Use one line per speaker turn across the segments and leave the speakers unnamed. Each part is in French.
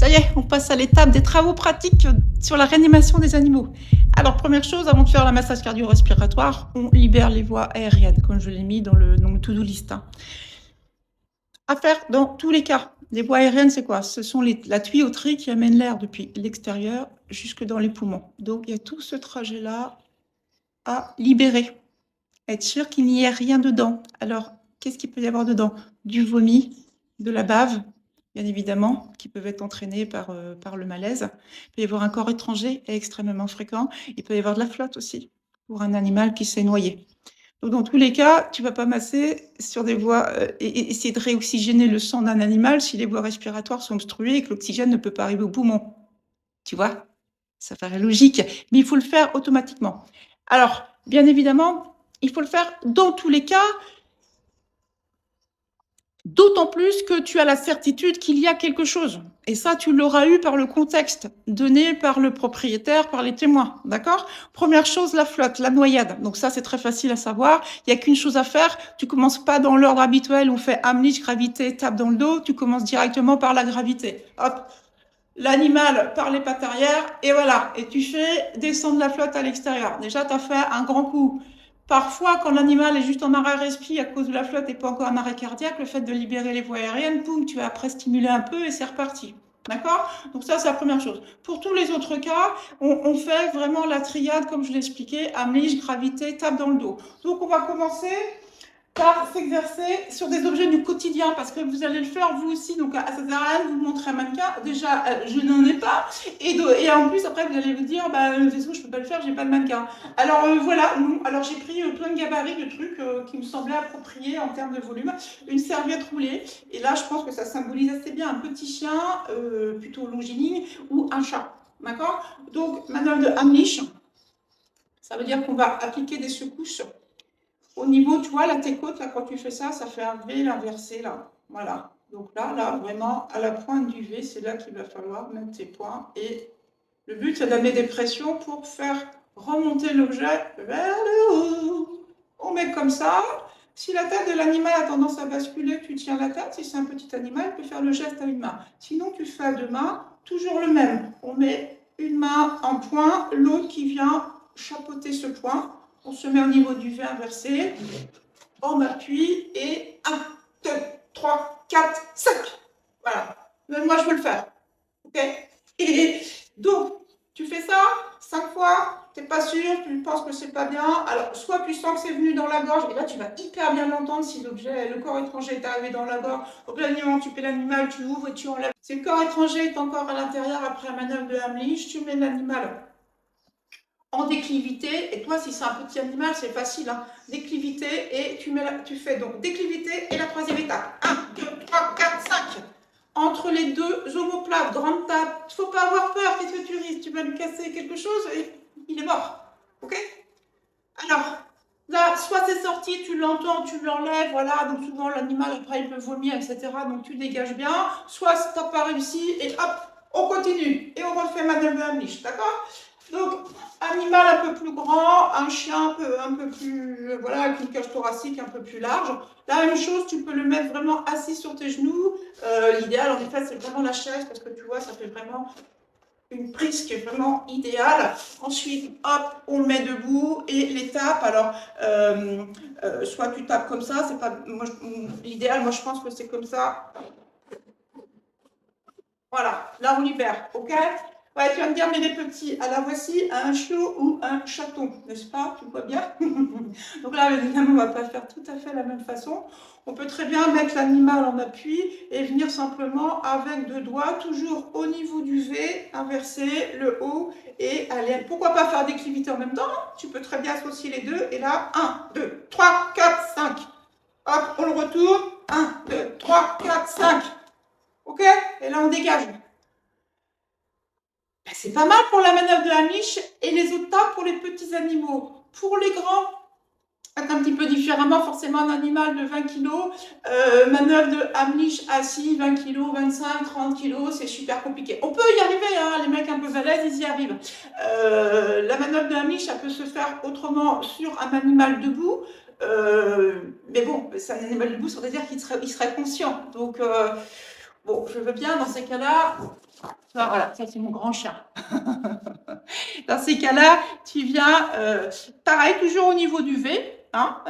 y est, on passe à l'étape des travaux pratiques sur la réanimation des animaux. Alors, première chose, avant de faire la massage cardio-respiratoire, on libère les voies aériennes, comme je l'ai mis dans le to-do list. À faire dans tous les cas. Les voies aériennes, c'est quoi? Ce sont la tuyauterie qui amène l'air depuis l'extérieur jusque dans les poumons. Donc, il y a tout ce trajet-là à libérer. Être sûr qu'il n'y ait rien dedans. Alors, qu'est-ce qu'il peut y avoir dedans? Du vomi, de la bave, bien évidemment, qui peuvent être entraînés par le malaise. Il peut y avoir un corps étranger extrêmement fréquent. Il peut y avoir de la flotte aussi pour un animal qui s'est noyé. Donc, dans tous les cas, tu ne vas pas masser sur des voies et essayer de réoxygéner le sang d'un animal si les voies respiratoires sont obstruées et que l'oxygène ne peut pas arriver au poumon. Tu vois? Ça paraît logique, mais il faut le faire automatiquement. Alors, bien évidemment, il faut le faire dans tous les cas, d'autant plus que tu as la certitude qu'il y a quelque chose. Et ça, tu l'auras eu par le contexte donné par le propriétaire, par les témoins. D'accord? Première chose, la flotte, la noyade. Donc ça, c'est très facile à savoir. Il n'y a qu'une chose à faire. Tu commences pas dans l'ordre habituel où on fait Heimlich, gravité, tape dans le dos. Tu commences directement par la gravité. Hop, l'animal par les pattes arrière, et voilà. Et tu fais descendre la flotte à l'extérieur. Déjà, tu as fait un grand coup. Parfois, quand l'animal est juste en arrêt respi à cause de la flotte et pas encore en arrêt cardiaque, le fait de libérer les voies aériennes, boum, tu vas après stimuler un peu et c'est reparti. D'accord? Donc ça, c'est la première chose. Pour tous les autres cas, on fait vraiment la triade, comme je l'ai expliqué, Heimlich, gravité, tape dans le dos. Donc on va commencer par s'exercer sur des objets du quotidien, parce que vous allez le faire vous aussi, donc ça sert à rien de vous montrer un mannequin, déjà je n'en ai pas, et en plus après vous allez vous dire, bah de toute façon je peux pas le faire, j'ai pas de mannequin. Alors voilà, alors j'ai pris plein de gabarits de trucs qui me semblaient appropriés en termes de volume, une serviette roulée, et là je pense que ça symbolise assez bien un petit chien, plutôt longiligne, ou un chat, d'accord? Donc manœuvre de Heimlich, ça veut dire qu'on va appliquer des secousses au niveau, tu vois, là, tes côtes, là, quand tu fais ça, ça fait un V inversé, là. Voilà. Donc là, vraiment, à la pointe du V, c'est là qu'il va falloir mettre tes points. Et le but, c'est d'amener des pressions pour faire remonter l'objet vers le haut. On met comme ça. Si la tête de l'animal a tendance à basculer, tu tiens la tête. Si c'est un petit animal, tu peux faire le geste à une main. Sinon, tu fais à deux mains, toujours le même. On met une main en point, l'autre qui vient chapeauter ce point. On se met au niveau du V inversé, on appuie et 1, 2, 3, 4, 5. Voilà. Même moi, je veux le faire. Ok? Et donc, tu fais ça 5 fois, tu n'es pas sûr, tu penses que c'est pas bien. Alors, soit tu sens que c'est venu dans la gorge, et là, tu vas hyper bien l'entendre si l'objet, le corps étranger est arrivé dans la gorge. Donc, là, tu fais l'animal, tu ouvres et tu enlèves. Si le corps étranger est encore à l'intérieur après la manœuvre de Heimlich, tu mets l'animal en déclivité, et toi si c'est un petit animal c'est facile, hein. Déclivité, et tu fais donc déclivité et la troisième étape, 1, 2, 3, 4, 5, entre les deux omoplates, grande table, il ne faut pas avoir peur, qu'est-ce que tu risques, tu vas lui casser quelque chose et il est mort, ok? Alors, là, soit c'est sorti, tu l'entends, tu l'enlèves, voilà, donc souvent l'animal après il peut vomir, etc., donc tu dégages bien, soit tu n'as pas réussi, et hop, on continue, et on refait manœuvre de Heimlich, d'accord? Donc, animal un peu plus grand, un chien un peu plus, voilà, avec une cage thoracique un peu plus large. La même chose, tu peux le mettre vraiment assis sur tes genoux. L'idéal, en effet, c'est vraiment la chaise, parce que tu vois, ça fait vraiment une prise qui est vraiment idéale. Ensuite, hop, on le met debout et les tapes. Alors, soit tu tapes comme ça, c'est pas, l'idéal, moi je pense que c'est comme ça. Voilà, là on libère, ok? Ouais, tu vas me dire, mais les petits, alors voici un chiot ou un chaton, n'est-ce pas? Tu vois bien? Donc là, évidemment, on ne va pas faire tout à fait la même façon. On peut très bien mettre l'animal en appui et venir simplement avec deux doigts, toujours au niveau du V, inverser le haut et aller. Pourquoi pas faire déclivité en même temps? Tu peux très bien associer les deux. Et là, 1, 2, 3, 4, 5. Hop, on le retourne. 1, 2, 3, 4, 5. Ok? Et là, on dégage. Ben, c'est pas mal pour la manœuvre de Heimlich et les autres tas pour les petits animaux. Pour les grands, un petit peu différemment, forcément un animal de 20 kg, manœuvre de Heimlich assis, 20 kg, 25, 30 kg, c'est super compliqué. On peut y arriver, hein, les mecs un peu balèzes, ils y arrivent. La manœuvre de Heimlich, ça peut se faire autrement sur un animal debout, mais bon, c'est un animal debout, ça veut dire qu'il serait conscient. Donc, Bon, je veux bien dans ces cas-là. Voilà, ça c'est mon grand chien. Dans ces cas-là, tu viens, pareil, toujours au niveau du V. Hein,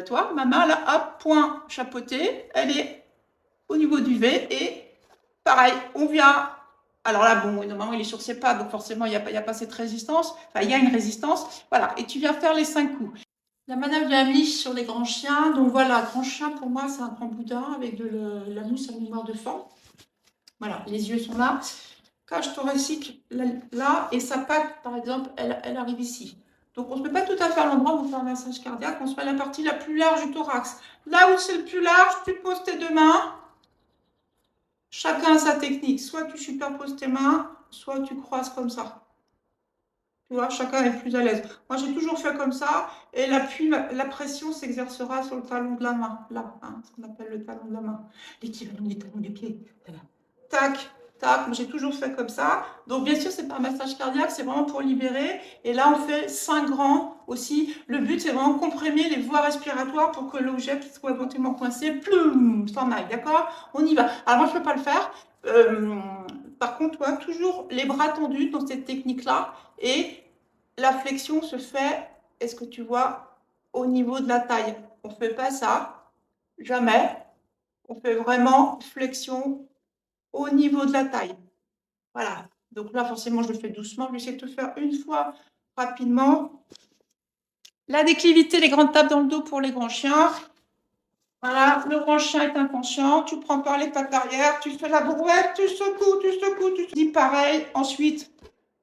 toi, ma main là, hop, point chapeauté, elle est au niveau du V et pareil, on vient. Alors là, bon, normalement, il est sur ses pattes, donc forcément, il n'y a pas cette résistance. Enfin, il y a une résistance. Voilà, et tu viens faire les 5 coups. La manœuvre de la miche sur les grands chiens. Donc voilà, grand chien, pour moi, c'est un grand boudin avec la mousse à mémoire de fond. Voilà, les yeux sont là. Cage thoracique là, et sa patte, par exemple, elle arrive ici. Donc, on ne se met pas tout à fait à l'endroit où on fait un massage cardiaque, on se met la partie la plus large du thorax. Là où c'est le plus large, tu poses tes 2 mains. Chacun a sa technique. Soit tu superposes tes mains, soit tu croises comme ça. Tu vois, chacun est plus à l'aise. Moi, j'ai toujours fait comme ça, et l'appui, la pression s'exercera sur le talon de la main. Là, hein, ce qu'on appelle le talon de la main. L'équivalent du talon des pieds. Tac, tac. J'ai toujours fait comme ça. Donc, bien sûr, c'est pas un massage cardiaque, c'est vraiment pour libérer. Et là, on fait 5 grands aussi. Le but, c'est vraiment comprimer les voies respiratoires pour que l'objet qui soit éventuellement coincé, ploum, s'en aille. D'accord? On y va. Alors, moi, je peux pas le faire. Par contre, toi, toujours les bras tendus dans cette technique-là. Et la flexion se fait, est-ce que tu vois, au niveau de la taille. On ne fait pas ça, jamais. On fait vraiment flexion au niveau de la taille. Voilà. Donc là, forcément, je le fais doucement. Je vais essayer de te faire une fois rapidement. La déclivité, les grandes tapes dans le dos pour les grands chiens. Voilà, le grand chien est inconscient. Tu prends par les pattes arrière, tu fais la brouette, tu secoues, tu secoues, tu dis pareil. Ensuite,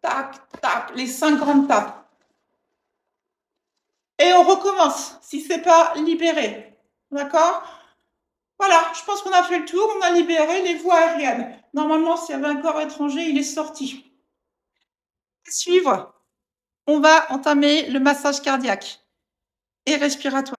tac, tac, les 5 grandes tapes. Et on recommence, si ce n'est pas libéré. D'accord? Voilà, je pense qu'on a fait le tour, on a libéré les voies aériennes. Normalement, s'il y avait un corps étranger, il est sorti. À suivre, on va entamer le massage cardiaque et respiratoire.